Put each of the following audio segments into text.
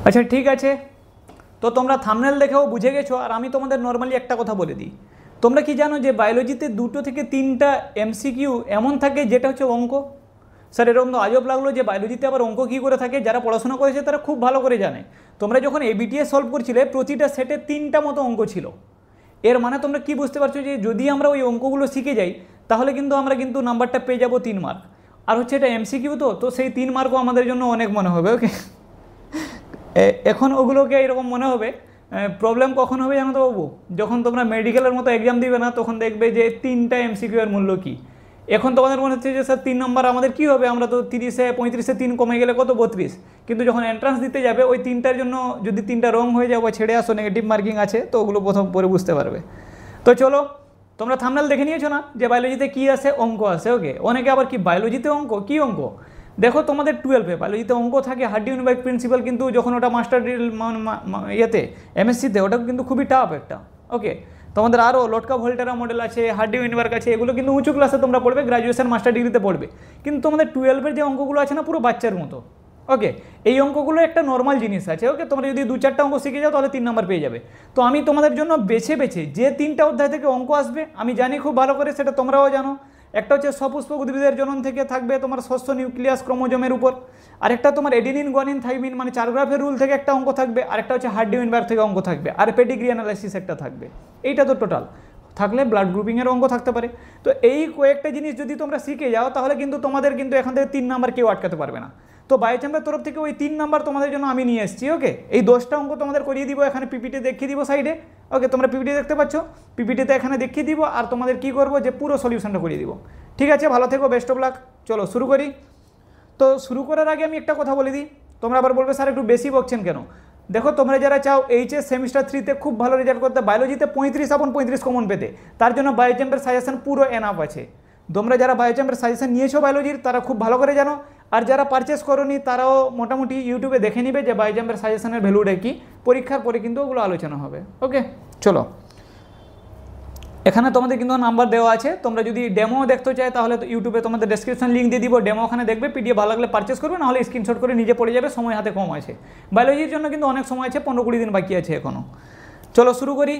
আচ্ছা ঠিক আছে, তো তোমরা থাম্বনেল দেখেও বুঝে গেছো। আর আমি তোমাদের নর্মালি একটা কথা বলে দিই, তোমরা কি জানো যে বায়োলজিতে 2 থেকে 3টা এমসিকিউ এমন থাকে যেটা হচ্ছে অঙ্ক। স্যার এরকম তো আজব লাগলো যে বায়োলজিতে আবার অঙ্ক কী করে থাকে, যারা পড়াশোনা করেছে তারা খুব ভালো করে জানে। তোমরা যখন এবিটিএস সলভ করছিলে প্রতিটা সেটে 3টা মতো অঙ্ক ছিল। এর মানে তোমরা কি বুঝতে পারছো যে যদি আমরা ওই অঙ্কগুলো শিখে যাই তাহলে কিন্তু আমরা কিন্তু নাম্বারটা পেয়ে যাবো 3 মার্ক। আর হচ্ছে এটা এমসিকিউ, তো সেই 3 মার্কও আমাদের জন্য অনেক মনে হবে। ওকে, এখন ওগুলোকে এরকম মনে হবে। প্রবলেম কখন হবে জানো তো বাবু, যখন তোমরা মেডিকেলের মতো এক্সাম দিবে না, তখন দেখবে যে 3টা এমসিকিউ এর মূল্য কী। এখন তোমাদের মনে হচ্ছে যে স্যার 3 নম্বর আমাদের কী হবে, আমরা তো 30-এ 35-এ 3 কমে গেলে কত 32, কিন্তু যখন এন্ট্রান্স দিতে যাবে ওই 3টার জন্য যদি 3টা রং হয়ে যায় বা ছেড়ে আসো, নেগেটিভ মার্কিং আছে, তো ওগুলো প্রথম পরে বুঝতে পারবে। তো চলো, তোমরা থাম্বনেল দেখে নিয়েছো না যে বায়োলজিতে কী আসে, অঙ্ক আসে। ওকে, অনেকে আবার কি বায়োলজিতে অঙ্ক, কী অঙ্ক, দেখো তোমাদের 12-এ বায়োলজিতে অঙ্ক থাকে হার্ডি ইউনিভার্ক প্রিন্সিপাল, কিন্তু যখন ওটা মাস্টার ইয়েতে এমএসসিতে ওটা কিন্তু খুবই টাফ একটা। ওকে, তোমাদের আরও লটকা ভোল্টেরা মডেল আছে, হার্ডি ইউনিভার্ক আছে, এগুলো কিন্তু উঁচু ক্লাসে তোমরা পড়বে, গ্রাজুয়েশন মাস্টার ডিগ্রিতে পড়বে। কিন্তু তোমাদের 12-এর যে অঙ্কগুলো আছে না পুরো বাচ্চার মতো। ওকে, এই অঙ্কগুলো একটা নর্মাল জিনিস আছে। ওকে, তোমরা যদি 2-4টা অঙ্ক শিখে যাও তাহলে 3 নম্বর পেয়ে যাবে। তো আমি তোমাদের জন্য বেছে বেছে যে 3টা অধ্যায় থেকে অঙ্ক আসবে আমি জানি খুব ভালো করে, সেটা তোমরাও জানো। একটা হচ্ছে সপুষ্পক উদ্ভিদের জনন থেকে থাকবে তোমার ষষ্ঠ নিউক্লিয়াস ক্রোমোজোমের উপর, আরেকটা তোমার এডিনিন গুয়ানিন থাইমিন মানে 4 গ্রাফের রুল থেকে একটা অঙ্ক থাকবে, আরেকটা হচ্ছে হার্ডি ইউনিভার্ক থেকে অঙ্ক থাকবে, আর পেডিগ্রি অ্যানালাইসিস একটা থাকবে। এইটা তো টোটাল থাকলে ব্লাড গ্রুপিংয়ের অঙ্ক থাকতে পারে। তো এই কয়েকটা জিনিস যদি তোমরা শিখে যাও তাহলে কিন্তু তোমাদের কিন্তু এখান থেকে 3 নাম্বার কেউ আটকাতে পারবে না। তো বায়োচেম্পের তরফ থেকে ওই 3 নাম্বার তোমাদের জন্য আমি নিয়ে এসেছি। ওকে, এই 10টা অঙ্ক তোমাদের করিয়ে দিব, এখানে পিপিটি দেখিয়ে দিব সাইডে। ওকে, তোমরা পিপিটি দেখতে পাচ্ছ, পিপিটিতে এখানে দেখিয়ে দিব, আর তোমাদের কি করবো যে পুরো সলিউশনটা করিয়ে দিব। ঠিক আছে, ভালো থেকো, বেস্ট অফ লাক। চলো শুরু করি। তো শুরু করার আগে আমি একটা কথা বলে দিই, তোমরা আবার বলবে স্যার একটু বেশি বকছেন কেন। দেখো, তোমরা যারা চাও এইচএস সেমিস্টার 3-তে খুব ভালো রেজাল্ট করতে, বায়োলজিতে 35/35 কমন পেতে, তার জন্য বায়োচেম্পের সাজেশন পুরো এনাফ আছে। তোমরা যারা বায়োচেম্পের সাজেশন নিয়েছো বায়োলজির তারা খুব ভালো করে জানো, আর যারা পারচেস করোনি তারাও মোটামুটি ইউটিউবে দেখে নিবে যে বায়োচেম্পের সাজেশনের ভ্যালুটা কি, পরীক্ষার পরে কিন্তু ওগুলো আলোচনা হবে। ওকে চলো, এখানে তোমাদের কিন্তু নাম্বার দেওয়া আছে, তোমরা যদি ডেমো দেখতে চাই তাহলে তো ইউটিউবে তোমাদের ডেসক্রিপশন লিঙ্ক দিয়ে দিব, ডেমো ওখানে দেখবে, পিডিএফ ভালো লাগলে পারচেস করবে, নাহলে স্ক্রিনশট করে নিজে পড়ে যাবে, সময় হাতে কম আছে। বায়োলজির জন্য কিন্তু অনেক সময় আছে, 15-20 দিন বাকি আছে এখনও। চলো শুরু করি।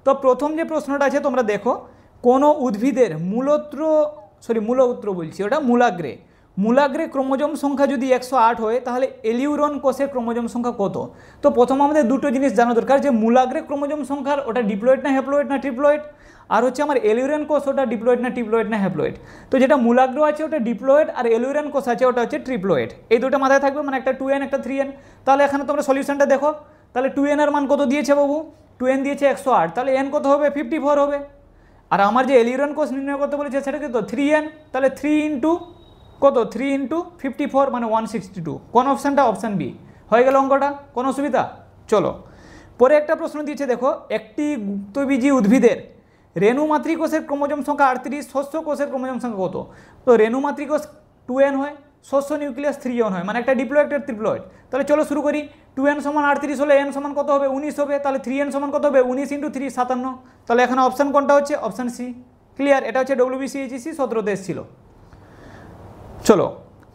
তো প্রথম যে প্রশ্নটা আছে তোমরা দেখো, কোনো উদ্ভিদের মূলাগ্রে ক্রোমোজোম সংখ্যা যদি 108 হয় তাহলে এলিউরন কোষের ক্রোমোজোম সংখ্যা কত। তো প্রথম আমাদের দুটো জিনিস জানা দরকার, যে মূলাগ্রে ক্রোমোজোম সংখ্যার ওটা ডিপ্লয়েড না হ্যাপ্লয়েড না ট্রিপ্লয়েড, আর হচ্ছে আমার এলিউরেন কোষ ওটা ডিপ্লয়েড না ট্রিপ্লয়েড না হ্যাপ্লয়েড। তো যেটা মূলাগ্র আছে ওটা ডিপ্লয়েড, আর এলিউরেন কোষ আছে ওটা হচ্ছে ট্রিপ্লয়েড। এই দুটো মাথায় থাকবে, মানে একটা 2n একটা 3n। তাহলে এখানে তোমরা সলিউশনটা দেখো, তাহলে 2n এর মান কত দিয়েছে বাবু, 2n দিয়েছে 108, তাহলে n কত হবে 54 হবে। আর আমার যে এলিউরেন কোষ নির্ণয় করতে বলেছে সেটা কিন্তু 3n, তাহলে 3 ইন্টু কত, 3 ইন্টু 54 মানে 162। কোন অপশানটা, অপশান বি। হয়ে গেল অঙ্কটা, কোনো অসুবিধা। চলো পরে একটা প্রশ্ন দিয়েছে দেখো, একটি গুপ্তবীজী উদ্ভিদের রেণু মাতৃকোষের ক্রোমোজোম সংখ্যা 38, শস্য কোষের ক্রোমোজোম সংখ্যা কত। তো রেণু মাতৃকোষ 2n হয়, শস্য নিউক্লিয়াস 3n হয়, মানে একটা ডিপ্লয়েড একটা ট্রিপ্লয়েড। তাহলে চলো শুরু করি। 2n সমান 38 হলে n সমান কত হবে 19 হবে, তাহলে 3n সমান কত হবে 19 ইন্টু 3 57। তাহলে এখানে অপশান কোনটা হচ্ছে, অপশান সি। ক্লিয়ার, এটা হচ্ছে WBCHEC 17তে এসেছিল। চলো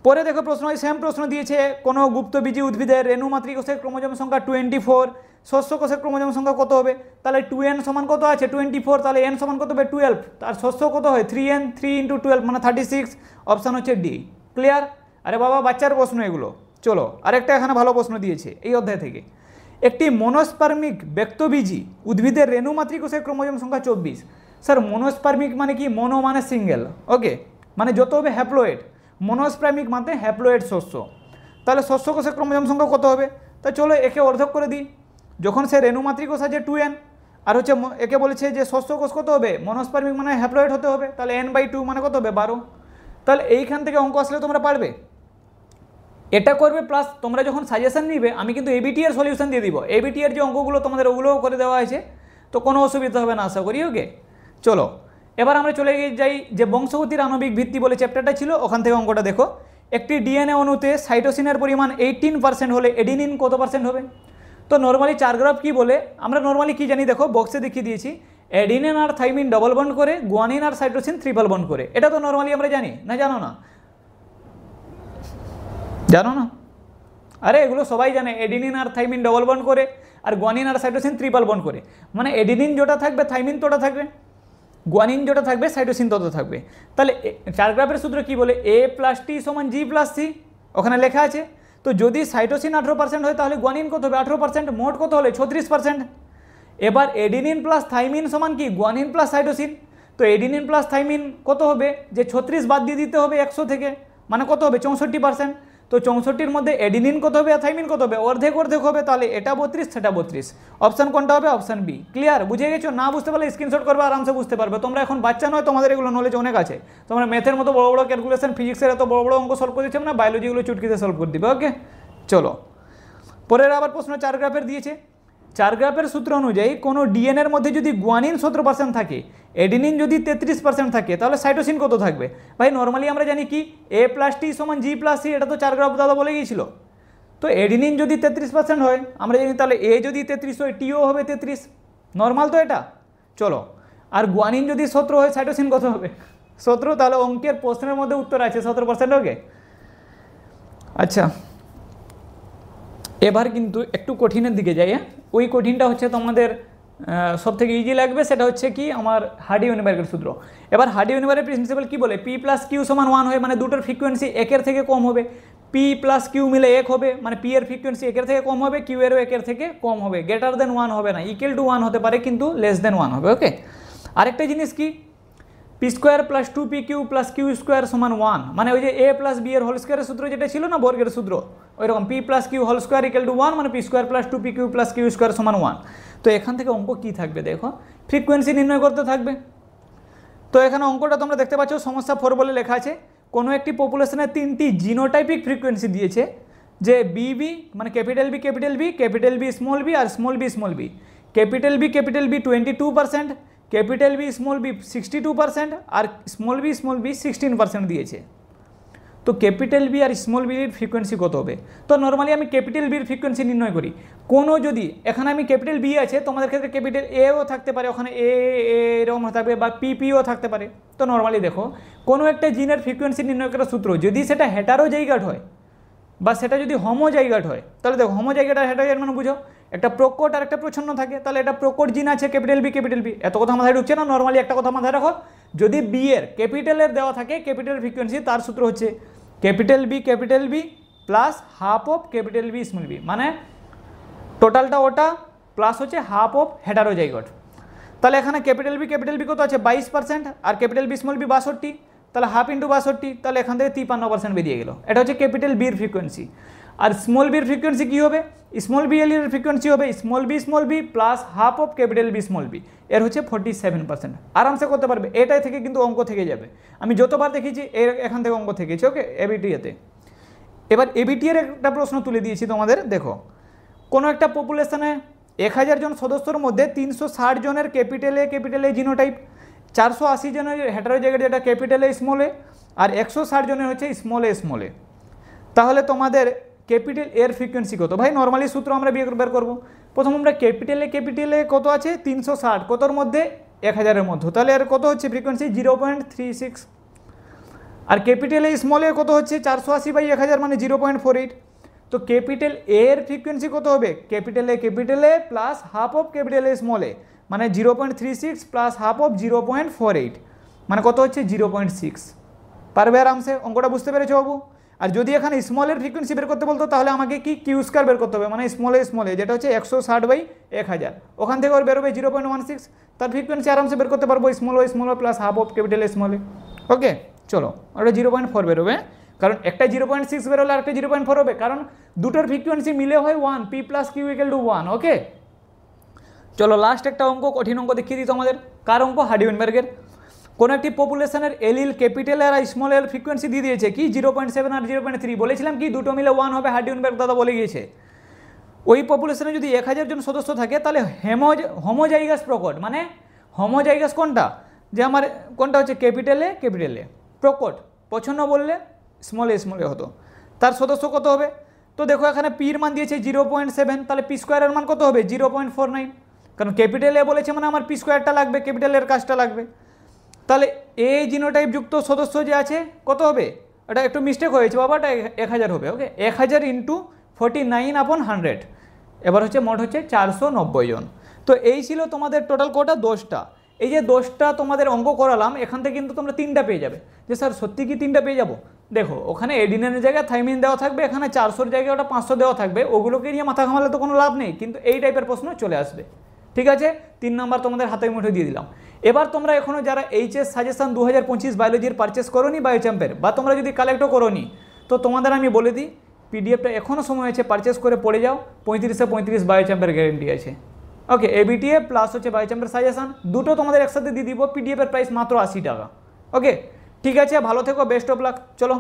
পরে দেখো প্রশ্ন, সেম প্রশ্ন দিয়েছে, কোনো গুপ্তবীজী উদ্ভিদের রেণু মাতৃকোষের ক্রোমোজোম সংখ্যা 24, শস্য কোষের ক্রোমোজোম সংখ্যা কত হবে। তাহলে 2n সমান কত আছে 24, তাহলে n সমান কত হবে 12, আর শস্য কত হয় 3n, 3 ইন্টু 12 মানে 36। অপশান হচ্ছে ডি। ক্লিয়ার। আরে বাবা বাচ্চার প্রশ্ন এগুলো। চলো আরেকটা এখানে ভালো প্রশ্ন দিয়েছে এই অধ্যায় থেকে, একটি মনোস্পার্মিক ব্যক্তবীজী উদ্ভিদের রেণু মাতৃকোষের ক্রোমোজোম সংখ্যা 24। স্যার মনোস্পার্মিক মানে কি, মনো মানে সিঙ্গেল, ওকে, মানে যত হবে হ্যাপ্লয়েড, মনোস্পার্মিক মানে হ্যাপ্লয়েড শস্য। তাহলে শস্য কোষের ক্রোমোজোম সংখ্যা কত হবে, তা চলো একে অর্ধক করে দিই। যখন সে রেণু মাতৃকোষ আছে 2n, আর হচ্ছে একে বলেছে যে শস্য কোষ কত হবে, মনোস্পার্মিক মানে হ্যাপ্লয়েড হতে হবে, তাহলে n/2 মানে কত হবে 12। তাহলে এইখান থেকে অঙ্ক আসলে তোমরা পারবে, এটা করবে। প্লাস তোমরা যখন সাজেশন নিবে আমি কিন্তু এবিটি এর সলিউশন দিয়ে দিব, এবিটি এর যে অঙ্কগুলো তোমাদের ওগুলোও করে দেওয়া হয়েছে, তো কোনো অসুবিধা হবে না আশা করি। ওকে চলো এবার আমরা চলে যাই যে বংশগতির আণবিক ভিত্তি বলে চ্যাপ্টারটা ছিল, ওখান থেকে অঙ্কটা দেখো। একটি ডিএনএ অণুতে সাইটোসিনের পরিমাণ 18% হলে এডিনিন কত পার্সেন্ট হবে। তো নর্মালি 4 গ্রাফ কী বলে, আমরা নর্মালি কী জানি দেখো, বক্সে দেখিয়ে দিয়েছি, এডিনিন আর থাইমিন ডবল বন্ড করে, গুয়ানিন আর সাইটোসিন ট্রিপল বন্ড করে। এটা তো নর্মালি আমরা জানি না, জানো না, জানো না, আরে এগুলো সবাই জানে, এডিনিন আর থাইমিন ডবল বন্ড করে, আর গুয়ানিন আর সাইটোসিন ট্রিপল বন্ড করে। মানে এডিনিন যেটা থাকবে থাইমিন তোটা থাকবে, গুয়ানিন যেটা থাকবে সাইটোসিন তত থাকবে। তাহলে 4 গ্রাফের সূত্র কি বলে, A + T = G + C, ওখানে লেখা আছে। তো যদি সাইটোসিন 18% হয় তাহলে গুয়ানিন কত হবে 18%, মোট কত হলে 36%। এবার এডিনিন প্লাস থাইমিন সমান কি গুয়ানিন প্লাস সাইটোসিন। তো এডিনিন প্লাস থাইমিন কত হবে, যে 36 বাদ দিয়ে দিতে হবে 100 থেকে, মানে কত হবে 64%। তো 64-র মধ্যে এডিনিন কত হবে আর থাইমিন কত হবে, অর্ধেক অর্ধেক হবে। তাহলে এটা 32 সেটা 32, অপশান কোনটা হবে, অপশান বি। ক্লিয়ার, বুঝে গেছো? না বুঝতে পারলে স্ক্রিনশট করবে, আরামসে বুঝতে পারবে। তোমরা এখন বাচ্চা নয়, তোমাদের এগুলো নলেজ অনেক আছে। তোমরা ম্যাথের মতো বড় বড় ক্যালকুলেশন, ফিজিক্সের এত বড় বড় অঙ্ক সলভ করে দিচ্ছে না, বায়োলজিগুলো চুটকিতে সলভ করে দিবে। ওকে চলো পরের আবার প্রশ্ন 4 গ্রাফের দিয়েছে। 4 গ্রাফের সূত্র অনুযায়ী কোনো ডিএনএর মধ্যে যদি গুয়ানিন 17% থাকে, এডিনিন যদি 33% থাকে, তাহলে সাইটোসিন কত থাকবে? ভাই নর্মালি আমরা জানি কি A + T = G + C, এটা তো 4 গ্রাফ দাদা বলে গিয়েছিল। তো এডিনিন যদি 33% হয় আমরা জানি, তাহলে A যদি 33 হয় টিও হবে 33, নর্মাল তো এটা। চলো, আর গুয়ানিন যদি 17 হয় সাইটোসিন কত হবে 17, তাহলে অঙ্কের প্রশ্নের মধ্যে উত্তর আছে 17%। ওকে আচ্ছা, এবার কিন্তু একটু কঠিনের দিকে যাই। ওই কঠিনটা হচ্ছে তোমাদের সব থেকে ইজি লাগবে, সেটা হচ্ছে কি আমার হার্ডি-ওয়েনবার্গের সূত্র। এবার হার্ডি-ওয়েনবার্গের প্রিন্সিপাল কি বলে, P + Q = 1 হয়, মানে দুটোর ফ্রিকোয়েন্সি 1-এর থেকে কম হবে। P + Q মিলে 1 হবে, মানে P এর ফ্রিকোয়েন্সি 1-এর থেকে কম হবে, Q এরও 1-এর থেকে কম হবে। গ্রেটার দেন 1 হবে না, ইকুয়াল টু 1 হতে পারে, কিন্তু লেস দেন 1 হবে। ওকে, আরেকটা জিনিস কি, P² + 2PQ + Q² = 1, মানে ওই যে A + B এর হোল স্কোয়ারের সূত্র যেটা ছিল না, বর্গের সূত্র, ওইরকম P + Q হোল স্কোয়ার = 1, মানে P² + 2PQ + Q² = 1। তো এখান থেকে অঙ্ক কি থাকবে দেখো, ফ্রিকোয়েন্সি নির্ণয় করতে থাকবে। তো এখানে অঙ্কটা তোমরা দেখতে পাচ্ছ, সমস্যা 4 বলে লেখা আছে। কোনো একটি পপুলেশনের 3টি জিনোটাইপিক ফ্রিকোয়েন্সি দিয়েছে, যে BB মানে capital B capital B, capital B small b আর small b small b। Capital B 22%, capital B small b 62% আর স্মল b 16% দিয়েছে। তো ক্যাপিটাল বি আর স্মল বির ফ্রিকোয়েন্সি কত হবে? তো নর্মালি আমি ক্যাপিটাল বির ফ্রিকোয়েন্সি নির্ণয় করি। কোনো যদি এখানে আমি ক্যাপিটাল বি আছে, তোমাদের ক্ষেত্রে ক্যাপিটাল এও থাকতে পারে, ওখানে এরকম থাকবে, বা পিপিও থাকতে পারে। তো নর্মালি দেখো, কোনো একটা জিনের ফ্রিকোয়েন্সি নির্ণয় করার সূত্র যদি সেটা হেটারোজাইগাট হয় বা সেটা যদি হোমোজাইগাট হয়, তাহলে দেখো হোমোজাইগাট আর হেটারোজাইগাট মানে বুঝো, একটা প্রকট আর একটা প্রচ্ছন্ন থাকে। তাহলে এটা প্রকট জিন আছে ক্যাপিটাল বি, এত কথা মাথায় ঢুকছে না? নর্মালি একটা কথা মাথায় রাখো, যদি বি এর ক্যাপিটালের দেওয়া থাকে ক্যাপিটাল ফ্রিকোয়েন্সি, তার সূত্র হচ্ছে capital B plus half of capital B small B, মানে টোটালটা ওটা প্লাস হচ্ছে হাফ অফ হেটারোজাইগট। তাহলে এখানে ক্যাপিটাল বি কত আছে 22%, আর ক্যাপিটাল বি স্মল বি 62, তাহলে হাফ ইন্টু 62, তাহলে এখান থেকে 53% বেরিয়ে গেল। এটা হচ্ছে ক্যাপিটাল বির ফ্রিকোয়েন্সি। আর স্মল বির ফ্রিকোয়েন্সি কী হবে, স্মল বি এর ফ্রিকোয়েন্সি হবে small B plus half of capital B small B, এর হচ্ছে 47%। আরামসে করতে পারবে, এটাই থেকে কিন্তু অঙ্ক থেকে যাবে। আমি যতবার দেখেছি এখান থেকে অঙ্ক থেকেছি। ওকে, এবিটিএতে। এবার এবিটিএর একটা প্রশ্ন তুলে দিয়েছি তোমাদের, দেখো কোনো একটা পপুলেশনে 1000 জন সদস্যর মধ্যে 360 জনের ক্যাপিটাল এ জিনোটাইপ, 480 জনের হেটারোজাইগাট যেটা ক্যাপিটাল এ স্মল এ, আর 160 জনের হচ্ছে স্মল এ। তাহলে তোমাদের ক্যাপিটাল এর ফ্রিকোয়েন্সি কত? ভাই নর্মালি সূত্র আমরা বের করবো। প্রথম আমরা ক্যাপিটাল এ কত আছে 360, কতর মধ্যে 1000-এর মধ্যে, তাহলে এর কত হচ্ছে ফ্রিকোয়েন্সি 0.36। আর ক্যাপিটাল এ স্মল এ কত হচ্ছে 480/1000, মানে 0.48। তো ক্যাপিটাল এর ফ্রিকোয়েন্সি কত হবে, capital A plus half of capital A small A, মানে 0.36 প্লাস হাফ অফ 0.48, মানে কত হচ্ছে 0.6। পারবে আরামসে? অঙ্কটা বুঝতে পেরেছো বাবু? আর যদি এখানে স্মলের ফ্রিকোয়েন্সি বের করতে বলতো, তাহলে আমাকে কি Q² বের করতে হবে, মানে স্মল এ যেটা হচ্ছে 160/1000, ওখান থেকে ওর বেরোবে 0.16, তার ফ্রিকোয়েন্সি আরামসে বের করতে পারবো স্মল ও plus half of capital A small A. Okay চলো, ওটা 0.4 বেরোবে, কারণ একটা 0.6 বেরোলে আর একটা 0.4 হবে, কারণ দুটোর ফ্রিকোয়েন্সি মিলে হয় 1, P + Q = 1। ওকে চলো, লাস্ট একটা অঙ্ক, কঠিন অঙ্ক দেখিয়ে দিই তোমাদের। কার অঙ্ক? হার্ডি-ওয়েনবার্গের। কোনো একটি পপুলেশনের এলিল ক্যাপিটাল আর স্মল এর ফ্রিকোয়েন্সি দিয়ে দিয়েছে কি 0.7 আর 0.3, বলেছিলাম কি দুটো মিলে 1 হবে, হার্ডি-ওয়েনবার্গ দাদা বলে গিয়েছে। ওই পপুলেশনে যদি 1000 জন সদস্য থাকে, তাহলে হোমোজাইগাস প্রকট, মানে হোমোজাইগাস কোনটা, যে আমার কোনটা হচ্ছে ক্যাপিটাল এ প্রকট, পছন্দ বললে স্মল এ হতো, তার সদস্য কত হবে? তো দেখো এখানে পির মান দিয়েছে 0.7, তাহলে P² এর মান কত হবে 0.49, কারণ ক্যাপিটাল এ বলেছে মানে আমার P² লাগবে, ক্যাপিটাল এর কাজটা লাগবে। তাহলে এ জিনোটাইপ যুক্ত সদস্য যে আছে কত হবে, এটা একটু মিস্টেক হয়েছে বাবা, এটা 1000 হবে। ওকে, 1000 ইন্টু 49/100। এবার হচ্ছে মোট হচ্ছে 490 জন। তো এই ছিল তোমাদের টোটাল কোটা 10টা। এই যে 10টা তোমাদের অঙ্ক করালাম, এখান থেকে কিন্তু তোমরা 3টা পেয়ে যাবে। যে স্যার সত্যি কি 3টা পেয়ে যাবো? দেখো ওখানে এডিনের জায়গায় থাইমিন দেওয়া থাকবে, এখানে 400-র জায়গায় ওটা 500 দেওয়া থাকবে, ওগুলোকে নিয়ে মাথা ঘামালে তো কোনো লাভ নেই, কিন্তু এই টাইপের প্রশ্ন চলে আসবে। ঠিক আছে, 3 নাম্বার তোমাদের হাতের মুঠে দিয়ে দিলাম। এবার তোমরা এখনও যারা এইচএস সাজেশন 2025 বায়োলজির পারচেস করোনি বায়োচ্যাম্পের, বা তোমরা যদি কালেক্টও করোনি, তো তোমাদের আমি বলে দিই পিডিএফটা এখনও সময় আছে, পারচেস করে পড়ে যাও। 35-এ 35 বায়োচ্যাম্পের গ্যারেন্টি আছে। ওকে, এবিটিএ প্লাস হচ্ছে বায়োচ্যাম্পের সাজেশন দুটো তোমাদের একসাথে দিয়ে দিব। পিডিএফের প্রাইস মাত্র 80 টাকা। ওকে, ঠিক আছে, ভালো থেকো, বেস্ট অফ লাক। চলো।